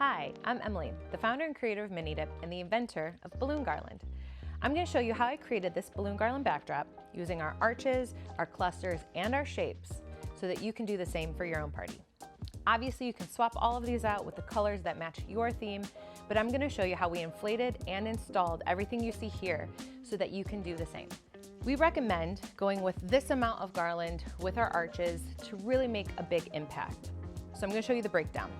Hi, I'm Emily, the founder and creator of Minnidip and the inventor of Balloon Garland. I'm going to show you how I created this balloon garland backdrop using our arches, our clusters, and our shapes so that you can do the same for your own party. Obviously, you can swap all of these out with the colors that match your theme, but I'm going to show you how we inflated and installed everything you see here so that you can do the same. We recommend going with this amount of garland with our arches to really make a big impact. So I'm going to show you the breakdown.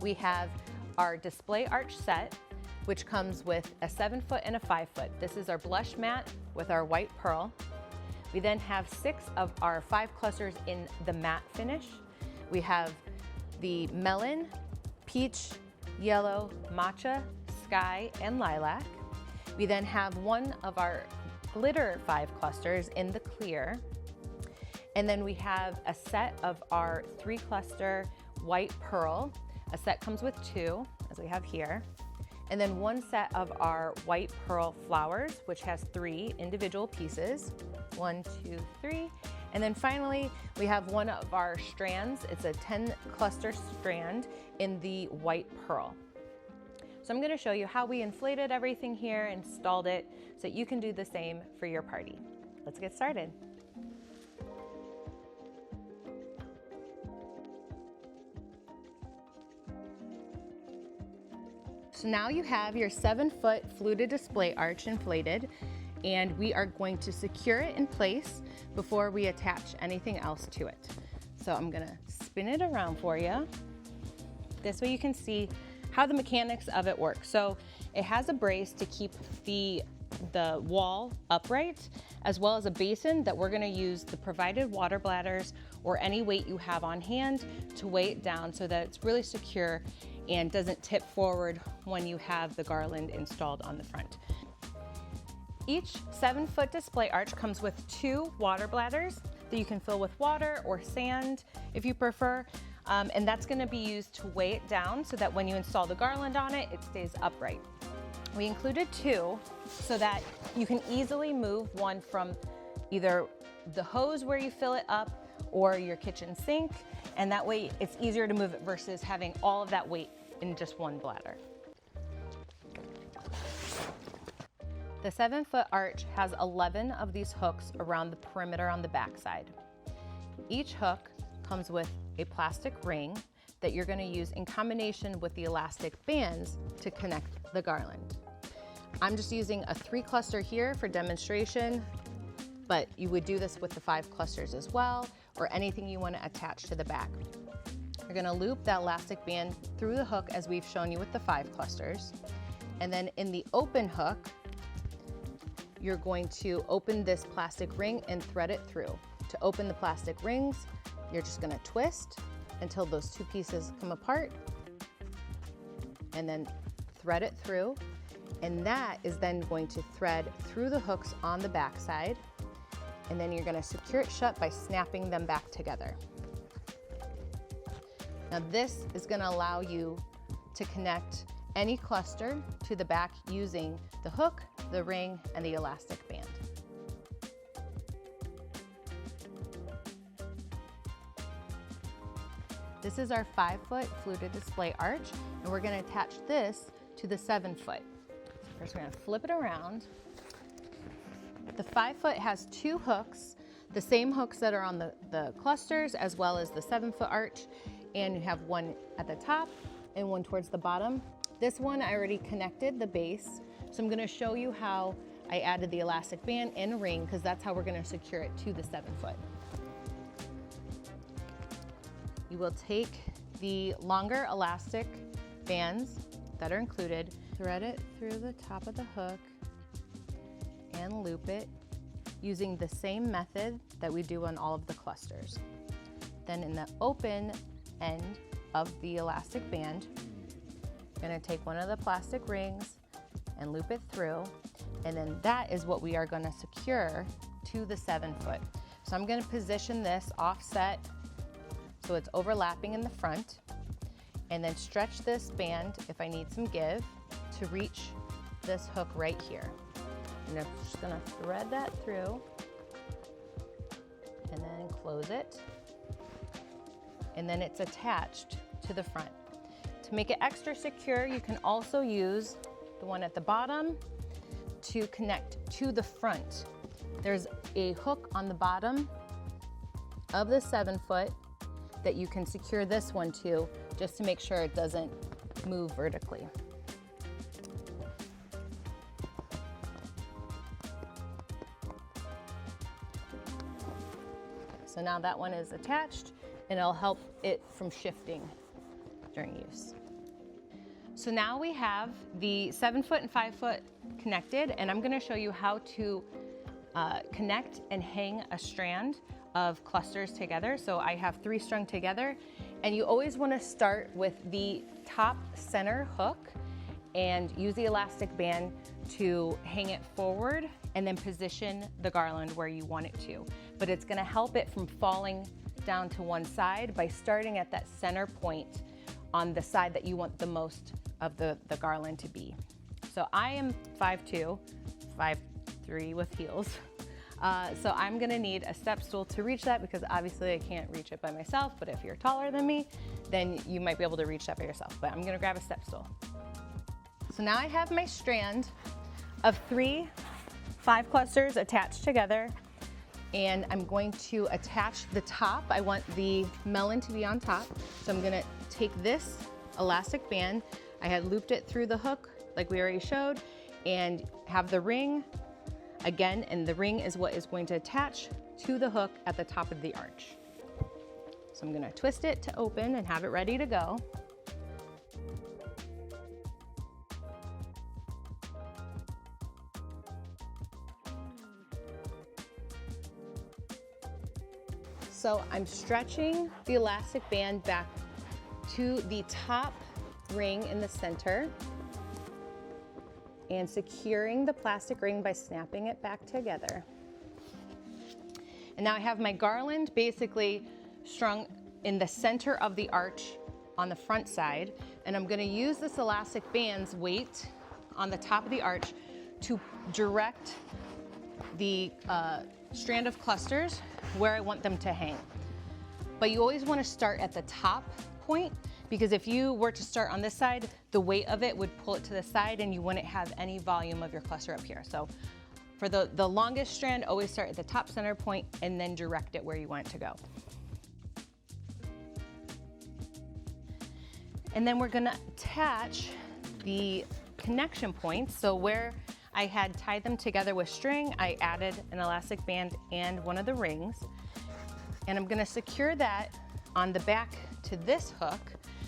We have our display arch set, which comes with a 7-foot and a 5-foot. This is our blush mat with our white pearl. We then have 6 of our 5 clusters in the matte finish. We have the melon, peach, yellow, matcha, sky, and lilac. We then have 1 of our glitter 5 clusters in the clear. And then we have a set of our 3 cluster white pearl. A set comes with 2, as we have here. And then 1 set of our white pearl flowers, which has 3 individual pieces. 1, 2, 3. And then finally, we have 1 of our strands. It's a 10 cluster strand in the white pearl. So I'm going to show you how we inflated everything here, installed it, so that you can do the same for your party. Let's get started. So now you have your 7-foot fluted display arch inflated, and we are going to secure it in place before we attach anything else to it. So I'm gonna spin it around for you. This way you can see how the mechanics of it work. So it has a brace to keep the wall upright, as well as a basin that we're gonna use the provided water bladders or any weight you have on hand to weigh it down so that it's really secure and doesn't tip forward when you have the garland installed on the front. Each 7-foot display arch comes with 2 water bladders that you can fill with water or sand if you prefer, and that's gonna be used to weigh it down so that when you install the garland on it, it stays upright. We included 2 so that you can easily move one from either the hose where you fill it up or your kitchen sink, and that way it's easier to move it versus having all of that weight in just 1 bladder. The 7-foot arch has 11 of these hooks around the perimeter on the backside. Each hook comes with a plastic ring that you're going to use in combination with the elastic bands to connect the garland. I'm just using a 3 cluster here for demonstration, but you would do this with the 5 clusters as well, or anything you want to attach to the back. You're going to loop that elastic band through the hook as we've shown you with the 5 clusters. And then in the open hook, you're going to open this plastic ring and thread it through. To open the plastic rings, you're just going to twist until those 2 pieces come apart and then thread it through. And that is then going to thread through the hooks on the back side. And then you're going to secure it shut by snapping them back together. Now this is going to allow you to connect any cluster to the back using the hook, the ring, and the elastic band. This is our 5-foot fluted display arch, and we're going to attach this to the 7-foot. So first we're going to flip it around. The 5-foot has 2 hooks, the same hooks that are on the clusters as well as the 7-foot arch, and you have 1 at the top and 1 towards the bottom. This one I already connected the base, so I'm going to show you how I added the elastic band and ring, because that's how we're going to secure it to the 7-foot. You will take the longer elastic bands that are included, thread it through the top of the hook, and loop it using the same method that we do on all of the clusters. Then in the open end of the elastic band, I'm going to take 1 of the plastic rings and loop it through, and then that is what we are going to secure to the 7-foot. So I'm going to position this offset so it's overlapping in the front, and then stretch this band if I need some give to reach this hook right here. And I'm just going to thread that through and then close it, and then it's attached to the front. To make it extra secure, you can also use the one at the bottom to connect to the front. There's a hook on the bottom of the 7-foot that you can secure this one to, just to make sure it doesn't move vertically. So now that one is attached, and it'll help it from shifting during use. So now we have the 7-foot and 5-foot connected, and I'm gonna show you how to connect and hang a strand of clusters together. So I have 3 strung together, and you always wanna start with the top center hook and use the elastic band to hang it forward and then position the garland where you want it to. But it's gonna help it from falling down to one side by starting at that center point on the side that you want the most of the garland to be. So I am 5'2", 5'3" with heels. So I'm gonna need a step stool to reach that, because obviously I can't reach it by myself, but if you're taller than me, then you might be able to reach that by yourself. But I'm gonna grab a step stool. So now I have my strand of 3 5 clusters attached together, and I'm going to attach the top. I want the melon to be on top. So I'm gonna take this elastic band, I had looped it through the hook like we already showed, and have the ring again, and the ring is what is going to attach to the hook at the top of the arch. So I'm gonna twist it to open and have it ready to go. So I'm stretching the elastic band back to the top ring in the center and securing the plastic ring by snapping it back together. And now I have my garland basically strung in the center of the arch on the front side, and I'm gonna use this elastic band's weight on the top of the arch to direct the strand of clusters where I want them to hang. But you always want to start at the top point, because if you were to start on this side, the weight of it would pull it to the side and you wouldn't have any volume of your cluster up here. So for the longest strand, always start at the top center point and then direct it where you want it to go. And then we're gonna attach the connection points. So where I had tied them together with string, I added an elastic band and one of the rings. And I'm gonna secure that on the back to this hook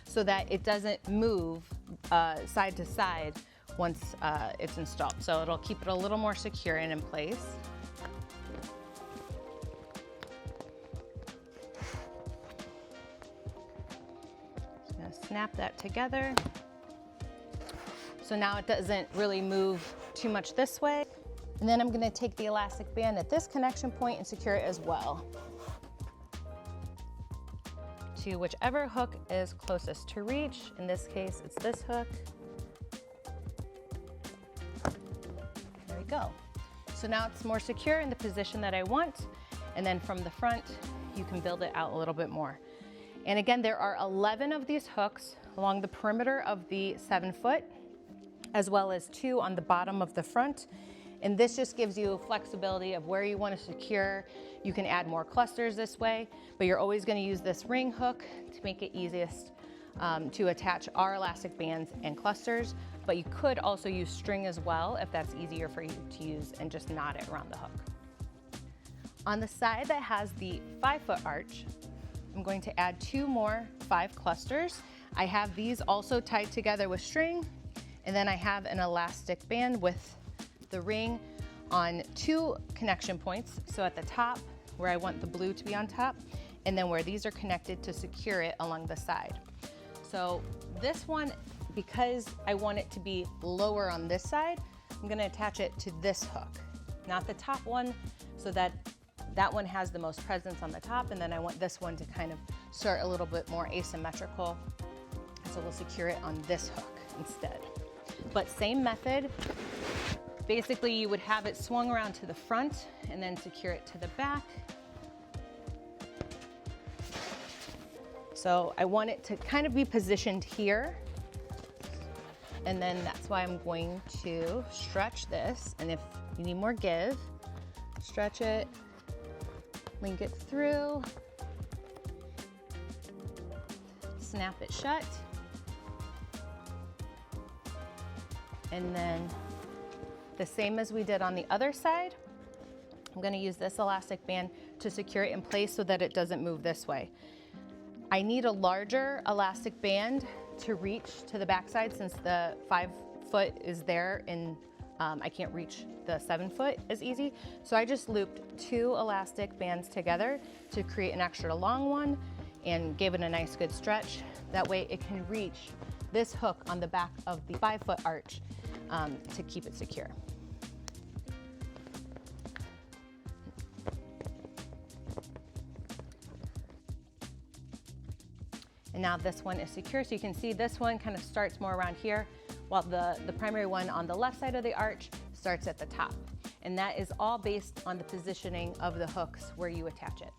so that it doesn't move side to side once it's installed. So it'll keep it a little more secure and in place. Just gonna snap that together. So now it doesn't really move too much this way. And then I'm gonna take the elastic band at this connection point and secure it as well to whichever hook is closest to reach. In this case, it's this hook. There we go. So now it's more secure in the position that I want. And then from the front, you can build it out a little bit more. And again, there are 11 of these hooks along the perimeter of the 7-foot, as well as 2 on the bottom of the front. And this just gives you flexibility of where you want to secure. You can add more clusters this way, but you're always going to use this ring hook to make it easiest to attach our elastic bands and clusters, but you could also use string as well if that's easier for you to use and just knot it around the hook. On the side that has the 5-foot arch, I'm going to add 2 more 5 clusters. I have these also tied together with string, and then I have an elastic band with the ring on 2 connection points. So at the top, where I want the blue to be on top, and then where these are connected to secure it along the side. So this one, because I want it to be lower on this side, I'm gonna attach it to this hook, not the top one, so that that one has the most presence on the top, and then I want this one to kind of start a little bit more asymmetrical. So we'll secure it on this hook instead. But same method. Basically, you would have it swung around to the front and then secure it to the back. So I want it to kind of be positioned here And then that's why I'm going to stretch this. And if you need more give, stretch it, link it through, snap it shut. And then the same as we did on the other side, I'm gonna use this elastic band to secure it in place so that it doesn't move this way. I need a larger elastic band to reach to the backside since the 5 foot is there and I can't reach the 7 foot as easy. So I just looped 2 elastic bands together to create an extra long one and gave it a nice good stretch. That way it can reach this hook on the back of the 5 foot arch to keep it secure. And now this one is secure, so you can see this one kind of starts more around here, while the primary one on the left side of the arch starts at the top. And that is all based on the positioning of the hooks where you attach it.